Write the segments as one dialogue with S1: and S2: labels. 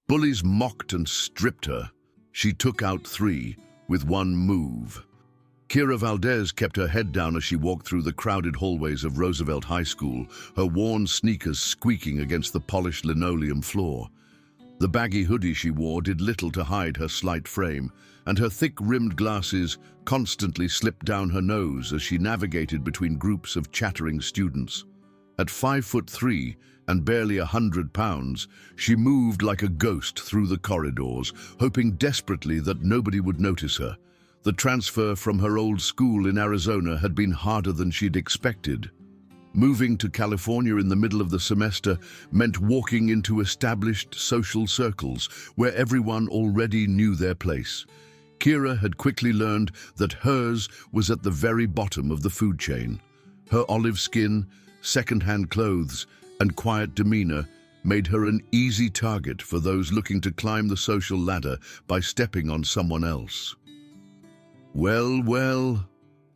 S1: Bullies mocked and stripped her. She took out 3 with one move. Kira Valdez kept her head down as she walked through the crowded hallways of Roosevelt High School, her worn sneakers squeaking against the polished linoleum floor. The baggy hoodie she wore did little to hide her slight frame, and her thick-rimmed glasses constantly slipped down her nose as she navigated between groups of chattering students. At 5'3" and barely 100 pounds, she moved like a ghost through the corridors, hoping desperately that nobody would notice her. The transfer from her old school in Arizona had been harder than she'd expected. Moving to California in the middle of the semester meant walking into established social circles where everyone already knew their place. Kira had quickly learned that hers was at the very bottom of the food chain. Her olive skin, second-hand clothes, and quiet demeanor made her an easy target for those looking to climb the social ladder by stepping on someone else. "Well, well,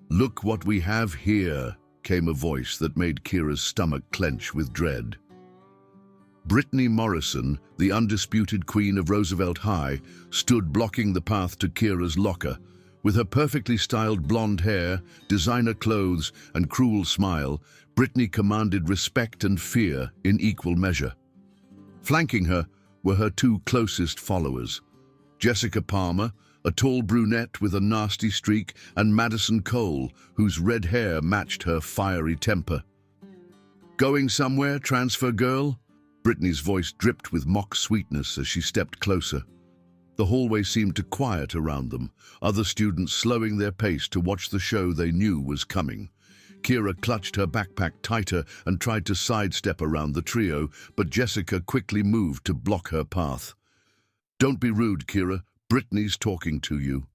S1: look what we have here," came a voice that made Kira's stomach clench with dread. Brittany Morrison, the undisputed queen of Roosevelt High, stood blocking the path to Kira's locker. With her perfectly styled blonde hair, designer clothes, and cruel smile, Brittany commanded respect and fear in equal measure. Flanking her were her 2 closest followers, Jessica Palmer, a tall brunette with a nasty streak, and Madison Cole, whose red hair matched her fiery temper. "Going somewhere, transfer girl?" Brittany's voice dripped with mock sweetness as she stepped closer. The hallway seemed to quiet around them, other students slowing their pace to watch the show they knew was coming. Kira clutched her backpack tighter and tried to sidestep around the trio, but Jessica quickly moved to block her path. "Don't be rude, Kira. Brittany's talking to you."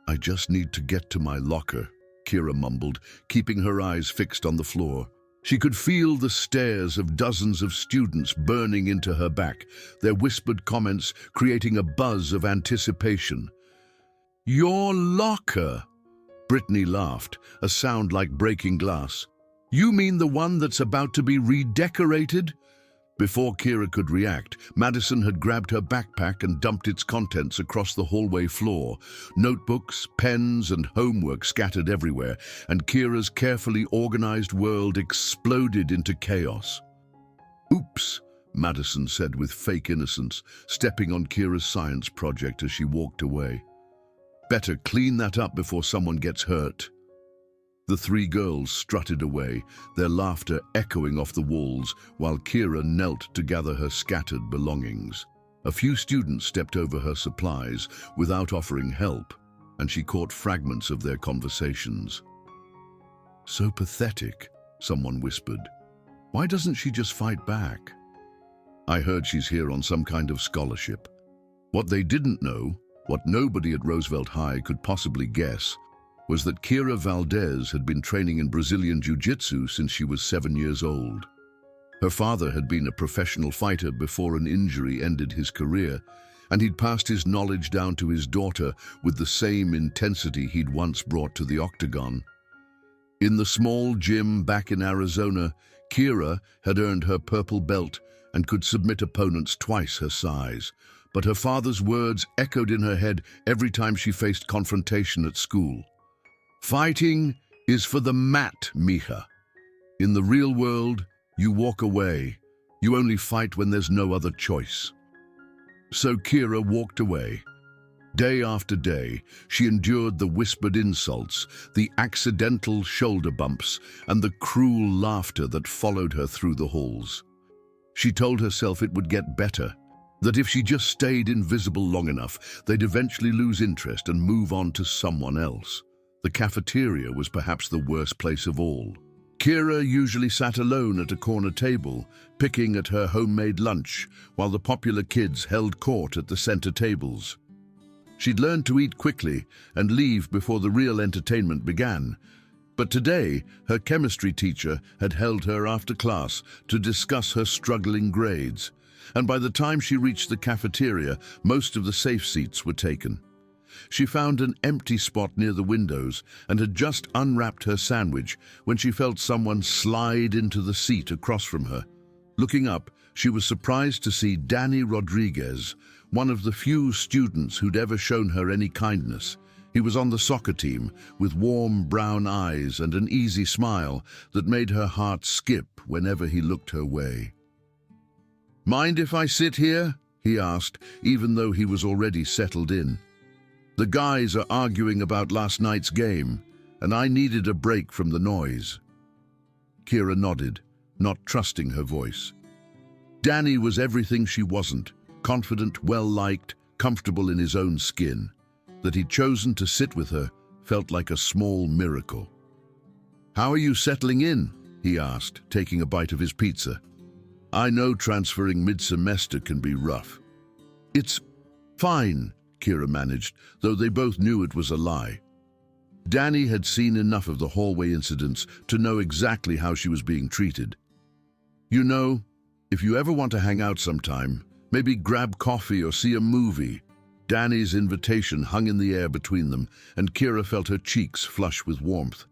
S1: "I just need to get to my locker," Kira mumbled, keeping her eyes fixed on the floor. She could feel the stares of dozens of students burning into her back, their whispered comments creating a buzz of anticipation. "Your locker?" Brittany laughed, a sound like breaking glass. "You mean the one that's about to be redecorated?" Before Kira could react, Madison had grabbed her backpack and dumped its contents across the hallway floor. Notebooks, pens, and homework scattered everywhere, and Kira's carefully organized world exploded into chaos. "Oops," Madison said with fake innocence, stepping on Kira's science project as she walked away. "Better clean that up before someone gets hurt." The 3 girls strutted away, their laughter echoing off the walls, while Kira knelt to gather her scattered belongings. A few students stepped over her supplies without offering help, and she caught fragments of their conversations. "So pathetic," someone whispered. "Why doesn't she just fight back?" "I heard she's here on some kind of scholarship." What they didn't know, what nobody at Roosevelt High could possibly guess, was that Kira Valdez had been training in Brazilian Jiu-Jitsu since she was 7 years old. Her father had been a professional fighter before an injury ended his career, and he'd passed his knowledge down to his daughter with the same intensity he'd once brought to the octagon. In the small gym back in Arizona, Kira had earned her purple belt and could submit opponents twice her size, but her father's words echoed in her head every time she faced confrontation at school. "Fighting is for the mat, mija. In the real world, you walk away. You only fight when there's no other choice." So Kira walked away. Day after day, she endured the whispered insults, the accidental shoulder bumps, and the cruel laughter that followed her through the halls. She told herself it would get better, that if she just stayed invisible long enough, they'd eventually lose interest and move on to someone else. The cafeteria was perhaps the worst place of all. Kira usually sat alone at a corner table, picking at her homemade lunch, while the popular kids held court at the center tables. She'd learned to eat quickly and leave before the real entertainment began. But today, her chemistry teacher had held her after class to discuss her struggling grades, and by the time she reached the cafeteria, most of the safe seats were taken. She found an empty spot near the windows and had just unwrapped her sandwich when she felt someone slide into the seat across from her. Looking up, she was surprised to see Danny Rodriguez, one of the few students who'd ever shown her any kindness. He was on the soccer team, with warm brown eyes and an easy smile that made her heart skip whenever he looked her way. "Mind if I sit here?" he asked, even though he was already settled in. "The guys are arguing about last night's game, and I needed a break from the noise." Kira nodded, not trusting her voice. Danny was everything she wasn't: confident, well-liked, comfortable in his own skin. That he'd chosen to sit with her felt like a small miracle. "How are you settling in?" he asked, taking a bite of his pizza. "I know transferring mid-semester can be rough." "It's fine," Kira managed, though they both knew it was a lie. Danny had seen enough of the hallway incidents to know exactly how she was being treated. "You know, if you ever want to hang out sometime, maybe grab coffee or see a movie." Danny's invitation hung in the air between them, and Kira felt her cheeks flush with warmth.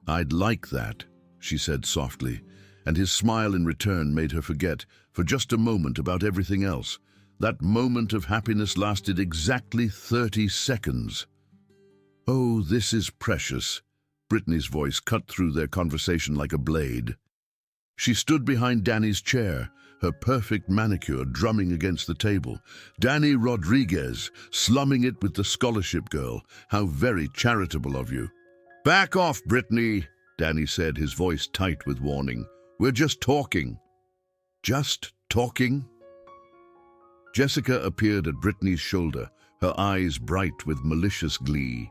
S1: "I'd like that," she said softly, and his smile in return made her forget, for just a moment, about everything else. That moment of happiness lasted exactly 30 seconds. "Oh, this is precious." Brittany's voice cut through their conversation like a blade. She stood behind Danny's chair, her perfect manicure drumming against the table. "Danny Rodriguez, slumming it with the scholarship girl. How very charitable of you." "Back off, Brittany," Danny said, his voice tight with warning. "We're just talking." "Just talking?" Jessica appeared at Brittany's shoulder, her eyes bright with malicious glee.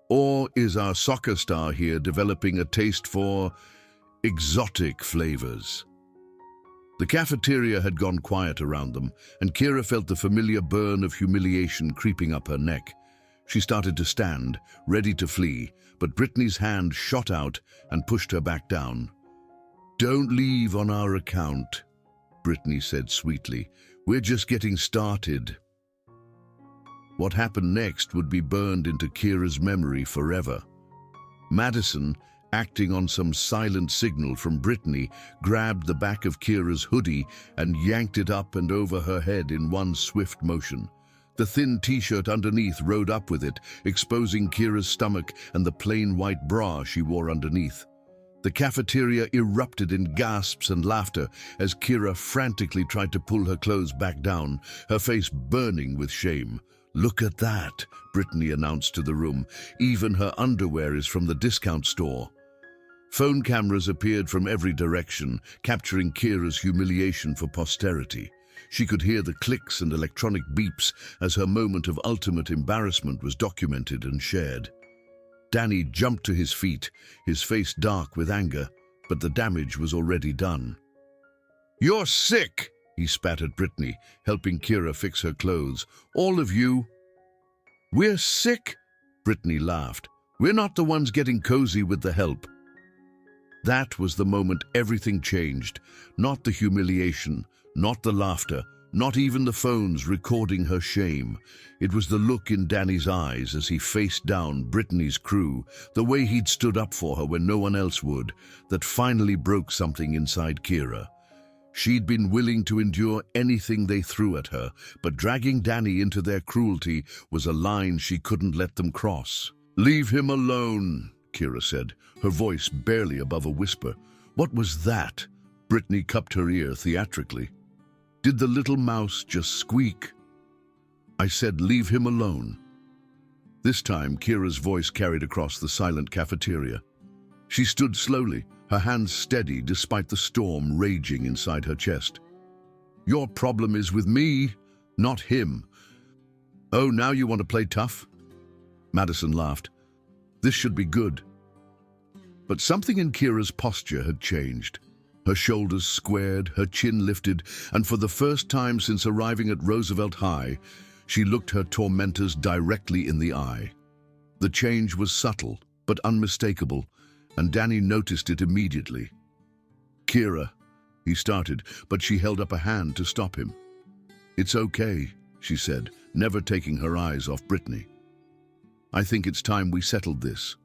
S1: "Or is our soccer star here developing a taste for exotic flavors?" The cafeteria had gone quiet around them, and Kira felt the familiar burn of humiliation creeping up her neck. She started to stand, ready to flee, but Brittany's hand shot out and pushed her back down. "Don't leave on our account," Brittany said sweetly. "We're just getting started." What happened next would be burned into Kira's memory forever. Madison, acting on some silent signal from Brittany, grabbed the back of Kira's hoodie and yanked it up and over her head in one swift motion. The thin t-shirt underneath rode up with it, exposing Kira's stomach and the plain white bra she wore underneath. The cafeteria erupted in gasps and laughter as Kira frantically tried to pull her clothes back down, her face burning with shame. "Look at that," Brittany announced to the room. "Even her underwear is from the discount store." Phone cameras appeared from every direction, capturing Kira's humiliation for posterity. She could hear the clicks and electronic beeps as her moment of ultimate embarrassment was documented and shared. Danny jumped to his feet, his face dark with anger, but the damage was already done. "You're sick!" he spat at Brittany, helping Kira fix her clothes. "All of you." "We're sick?" Brittany laughed. "We're not the ones getting cozy with the help." That was the moment everything changed. Not the humiliation, not the laughter, not even the phones recording her shame. It was the look in Danny's eyes as he faced down Brittany's crew, the way he'd stood up for her when no one else would, that finally broke something inside Kira. She'd been willing to endure anything they threw at her, but dragging Danny into their cruelty was a line she couldn't let them cross. "Leave him alone," Kira said, her voice barely above a whisper. "What was that?" Brittany cupped her ear theatrically. Did the little mouse just squeak? "I said leave him alone." This time, Kira's voice carried across the silent cafeteria. She stood slowly, her hands steady despite the storm raging inside her chest. "Your problem is with me, not him." "Oh, now you want to play tough?" Madison laughed. "This should be good." But something in Kira's posture had changed. Her shoulders squared, her chin lifted, and for the first time since arriving at Roosevelt High, she looked her tormentors directly in the eye. The change was subtle, but unmistakable, and Danny noticed it immediately. "Kira," he started, but she held up a hand to stop him. "It's okay," she said, never taking her eyes off Brittany. "I think it's time we settled this."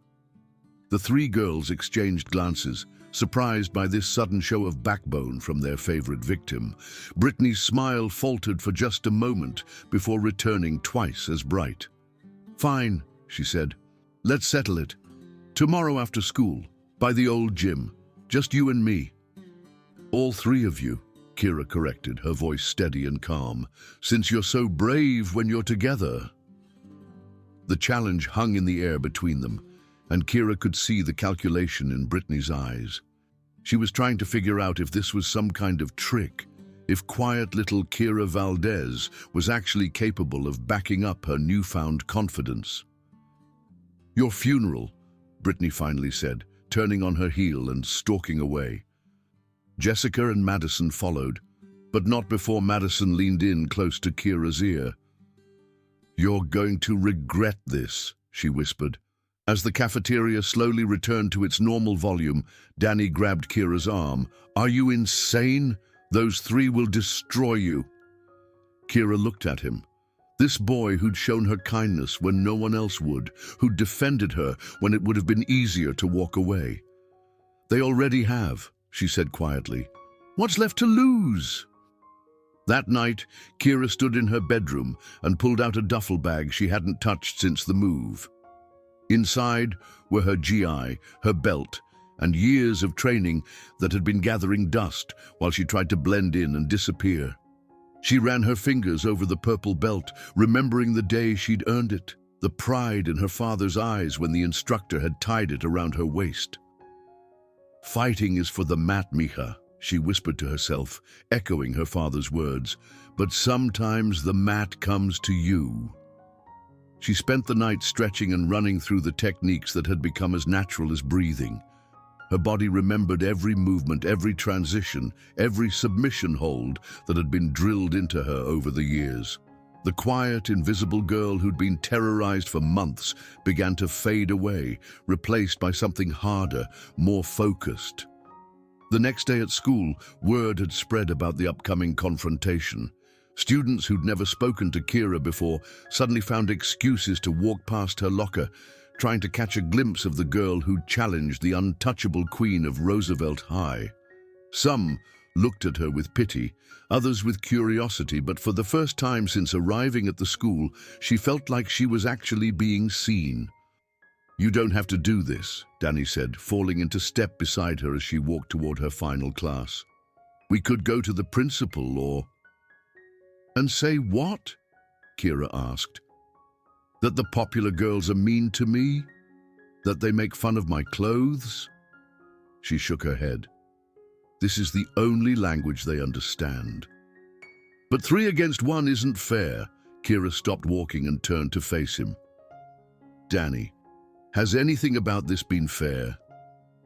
S1: The three girls exchanged glances, surprised by this sudden show of backbone from their favorite victim. Brittany's smile faltered for just a moment before returning twice as bright. "Fine," she said. "Let's settle it. Tomorrow after school, by the old gym. Just you and me." "All three of you," Kira corrected, her voice steady and calm, "since you're so brave when you're together." The challenge hung in the air between them, and Kira could see the calculation in Brittany's eyes. She was trying to figure out if this was some kind of trick, if quiet little Kira Valdez was actually capable of backing up her newfound confidence. "Your funeral," Brittany finally said, turning on her heel and stalking away. Jessica and Madison followed, but not before Madison leaned in close to Kira's ear. "You're going to regret this," she whispered. As the cafeteria slowly returned to its normal volume, Danny grabbed Kira's arm. "Are you insane? Those three will destroy you." Kira looked at him. This boy who'd shown her kindness when no one else would, who'd defended her when it would have been easier to walk away. "They already have," she said quietly. "What's left to lose?" That night, Kira stood in her bedroom and pulled out a duffel bag she hadn't touched since the move. Inside were her GI, her belt, and years of training that had been gathering dust while she tried to blend in and disappear. She ran her fingers over the purple belt, remembering the day she'd earned it, the pride in her father's eyes when the instructor had tied it around her waist. "Fighting is for the mat, mija," she whispered to herself, echoing her father's words, "but sometimes the mat comes to you." She spent the night stretching and running through the techniques that had become as natural as breathing. Her body remembered every movement, every transition, every submission hold that had been drilled into her over the years. The quiet, invisible girl who'd been terrorized for months began to fade away, replaced by something harder, more focused. The next day at school, word had spread about the upcoming confrontation. Students who'd never spoken to Kira before suddenly found excuses to walk past her locker, trying to catch a glimpse of the girl who'd challenged the untouchable queen of Roosevelt High. Some looked at her with pity, others with curiosity, but for the first time since arriving at the school, she felt like she was actually being seen. "You don't have to do this," Danny said, falling into step beside her as she walked toward her final class. "We could go to the principal or—" "And say what?" Kira asked. "That the popular girls are mean to me? That they make fun of my clothes?" She shook her head. "This is the only language they understand." "But 3 against 1 isn't fair." Kira stopped walking and turned to face him. "Danny, has anything about this been fair?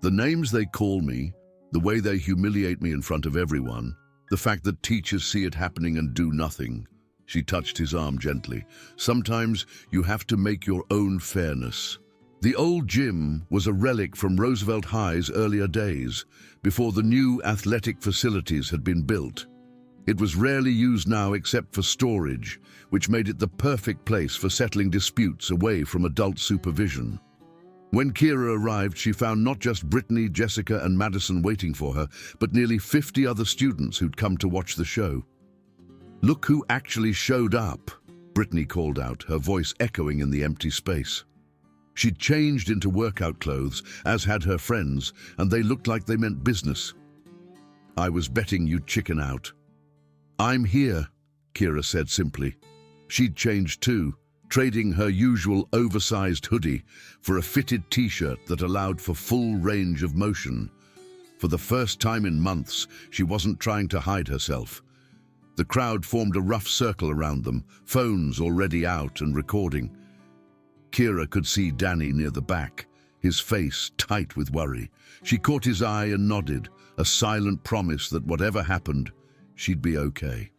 S1: The names they call me, the way they humiliate me in front of everyone, the fact that teachers see it happening and do nothing." She touched his arm gently. "Sometimes you have to make your own fairness." The old gym was a relic from Roosevelt High's earlier days, before the new athletic facilities had been built. It was rarely used now except for storage, which made it the perfect place for settling disputes away from adult supervision. When Kira arrived, she found not just Brittany, Jessica, and Madison waiting for her, but nearly 50 other students who'd come to watch the show. "Look who actually showed up," Brittany called out, her voice echoing in the empty space. She'd changed into workout clothes, as had her friends, and they looked like they meant business. "I was betting you'd chicken out." "I'm here," Kira said simply. She'd changed too, trading her usual oversized hoodie for a fitted t-shirt that allowed for full range of motion. For the first time in months, she wasn't trying to hide herself. The crowd formed a rough circle around them, phones already out and recording. Kira could see Danny near the back, his face tight with worry. She caught his eye and nodded, a silent promise that whatever happened, she'd be okay.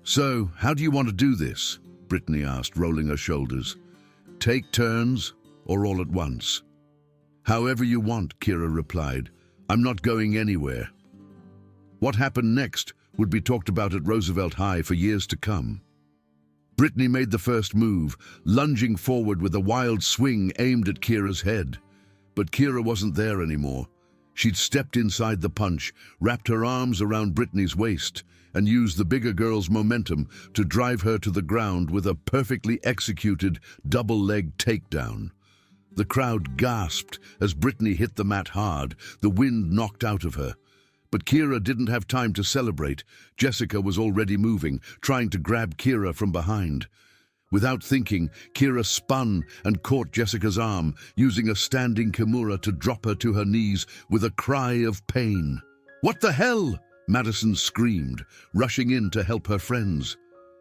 S1: "So, how do you want to do this?" Brittany asked, rolling her shoulders. "Take turns, or all at once?" "However you want," Kira replied. "I'm not going anywhere." What happened next would be talked about at Roosevelt High for years to come. Brittany made the first move, lunging forward with a wild swing aimed at Kira's head. But Kira wasn't there anymore. She'd stepped inside the punch, wrapped her arms around Brittany's waist, and used the bigger girl's momentum to drive her to the ground with a perfectly executed double-leg takedown. The crowd gasped as Brittany hit the mat hard, the wind knocked out of her. But Kira didn't have time to celebrate. Jessica was already moving, trying to grab Kira from behind. Without thinking, Kira spun and caught Jessica's arm, using a standing kimura to drop her to her knees with a cry of pain. "What the hell?" Madison screamed, rushing in to help her friends.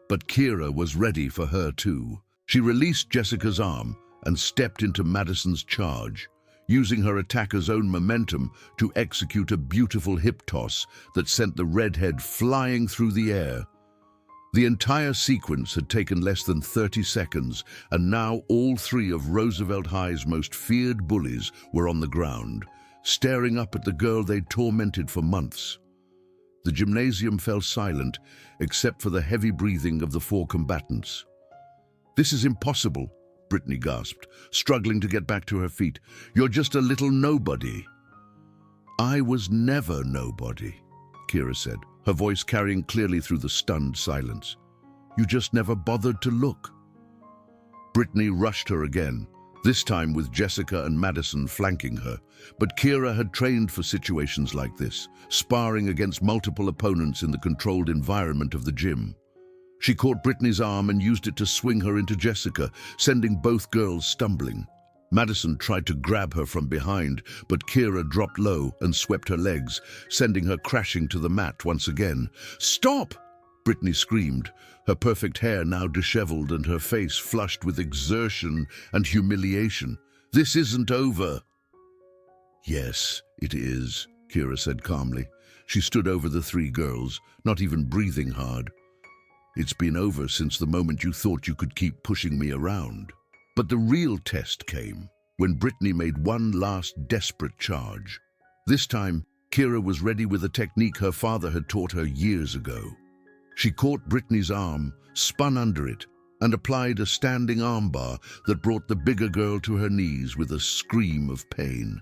S1: But Kira was ready for her too. She released Jessica's arm and stepped into Madison's charge, using her attacker's own momentum to execute a beautiful hip toss that sent the redhead flying through the air. The entire sequence had taken less than 30 seconds, and now all three of Roosevelt High's most feared bullies were on the ground, staring up at the girl they'd tormented for months. The gymnasium fell silent, except for the heavy breathing of the four combatants. "This is impossible," Brittany gasped, struggling to get back to her feet. "You're just a little nobody." "I was never nobody," Kira said, her voice carrying clearly through the stunned silence. "You just never bothered to look." Brittany rushed her again, this time with Jessica and Madison flanking her. But Kira had trained for situations like this, sparring against multiple opponents in the controlled environment of the gym. She caught Brittany's arm and used it to swing her into Jessica, sending both girls stumbling. Madison tried to grab her from behind, but Kira dropped low and swept her legs, sending her crashing to the mat once again. "Stop!" Brittany screamed, her perfect hair now disheveled and her face flushed with exertion and humiliation. "This isn't over." "Yes, it is," Kira said calmly. She stood over the three girls, not even breathing hard. "It's been over since the moment you thought you could keep pushing me around." But the real test came when Brittany made one last desperate charge. This time, Kira was ready with a technique her father had taught her years ago. She caught Brittany's arm, spun under it, and applied a standing armbar that brought the bigger girl to her knees with a scream of pain.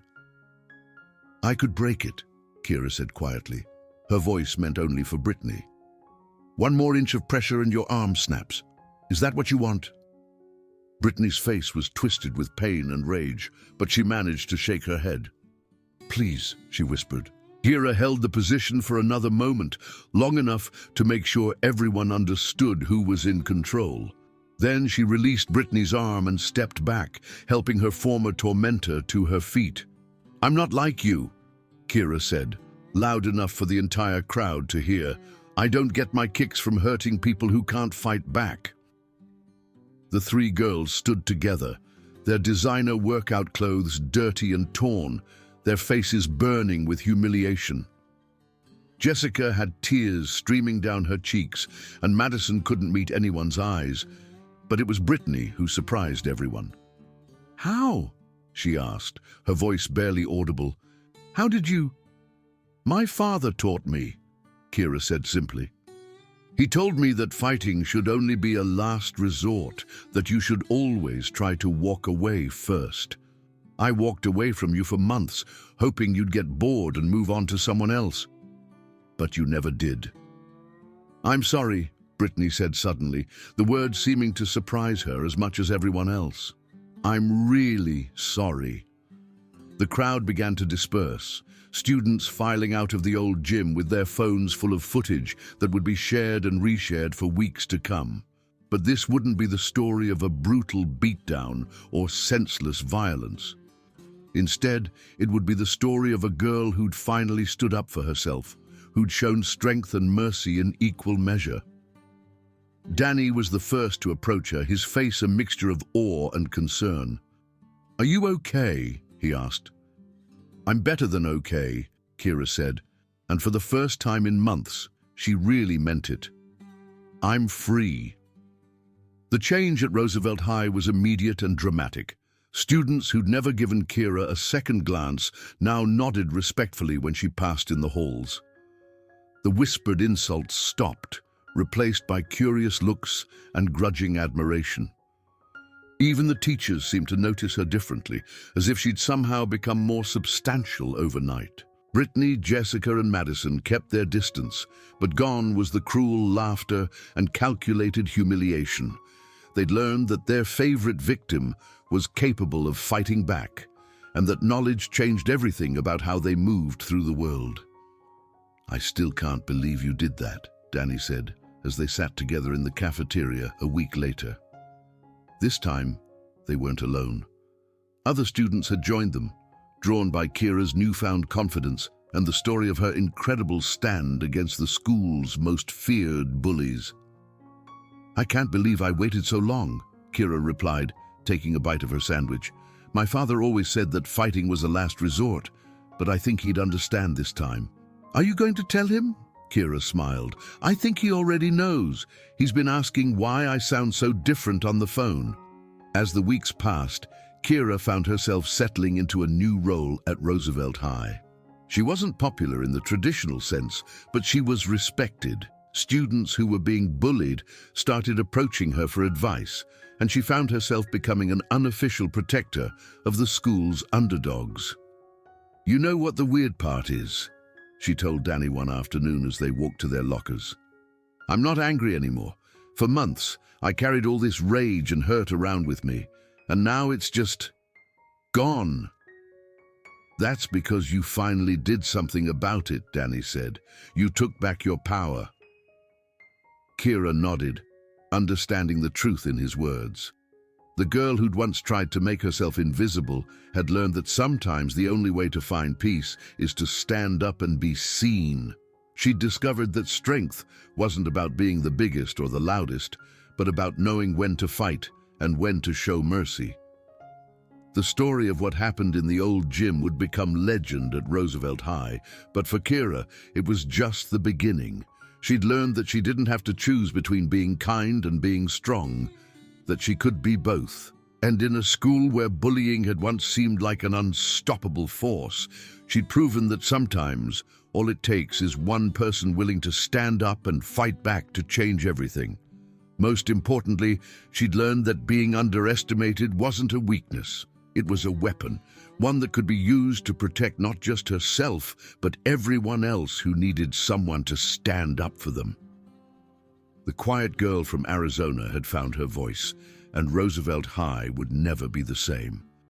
S1: "I could break it," Kira said quietly. Her voice meant only for Brittany. "One more inch of pressure and your arm snaps. Is that what you want?" Brittany's face was twisted with pain and rage, but she managed to shake her head. "Please," she whispered. Kira held the position for another moment, long enough to make sure everyone understood who was in control. Then she released Brittany's arm and stepped back, helping her former tormentor to her feet. "I'm not like you," Kira said, loud enough for the entire crowd to hear. "I don't get my kicks from hurting people who can't fight back." The three girls stood together, their designer workout clothes dirty and torn, their faces burning with humiliation. Jessica had tears streaming down her cheeks, and Madison couldn't meet anyone's eyes. But it was Brittany who surprised everyone. "How?" she asked, her voice barely audible. "How did you—" "My father taught me," Kira said simply. "He told me that fighting should only be a last resort, that you should always try to walk away first. I walked away from you for months, hoping you'd get bored and move on to someone else. But you never did." "I'm sorry," Brittany said suddenly, the words seeming to surprise her as much as everyone else. "I'm really sorry." The crowd began to disperse, students filing out of the old gym with their phones full of footage that would be shared and reshared for weeks to come. But this wouldn't be the story of a brutal beatdown or senseless violence. Instead, it would be the story of a girl who'd finally stood up for herself, who'd shown strength and mercy in equal measure. Danny was the first to approach her, his face a mixture of awe and concern. "Are you okay?" he asked. "I'm better than okay," Kira said, and for the first time in months, she really meant it. "I'm free." The change at Roosevelt High was immediate and dramatic. Students who'd never given Kira a second glance now nodded respectfully when she passed in the halls. The whispered insults stopped, replaced by curious looks and grudging admiration. Even the teachers seemed to notice her differently, as if she'd somehow become more substantial overnight. Brittany, Jessica, and Madison kept their distance, but gone was the cruel laughter and calculated humiliation. They'd learned that their favorite victim was capable of fighting back, and that knowledge changed everything about how they moved through the world. "I still can't believe you did that," Danny said, as they sat together in the cafeteria a week later. This time, they weren't alone. Other students had joined them, drawn by Kira's newfound confidence and the story of her incredible stand against the school's most feared bullies. "I can't believe I waited so long," Kira replied, taking a bite of her sandwich. "My father always said that fighting was a last resort, but I think he'd understand this time." "Are you going to tell him?" Kira smiled. "I think he already knows. He's been asking why I sound so different on the phone." As the weeks passed, Kira found herself settling into a new role at Roosevelt High. She wasn't popular in the traditional sense, but she was respected. Students who were being bullied started approaching her for advice, and she found herself becoming an unofficial protector of the school's underdogs. "You know what the weird part is?" she told Danny one afternoon as they walked to their lockers. "I'm not angry anymore. For months, I carried all this rage and hurt around with me, and now it's just gone." "That's because you finally did something about it," Danny said. "You took back your power." Kira nodded, understanding the truth in his words. The girl who'd once tried to make herself invisible had learned that sometimes the only way to find peace is to stand up and be seen. She'd discovered that strength wasn't about being the biggest or the loudest, but about knowing when to fight and when to show mercy. The story of what happened in the old gym would become legend at Roosevelt High, but for Kira, it was just the beginning. She'd learned that she didn't have to choose between being kind and being strong, that she could be both. And in a school where bullying had once seemed like an unstoppable force, she'd proven that sometimes all it takes is one person willing to stand up and fight back to change everything. Most importantly, she'd learned that being underestimated wasn't a weakness. It was a weapon, one that could be used to protect not just herself, but everyone else who needed someone to stand up for them. The quiet girl from Arizona had found her voice, and Roosevelt High would never be the same.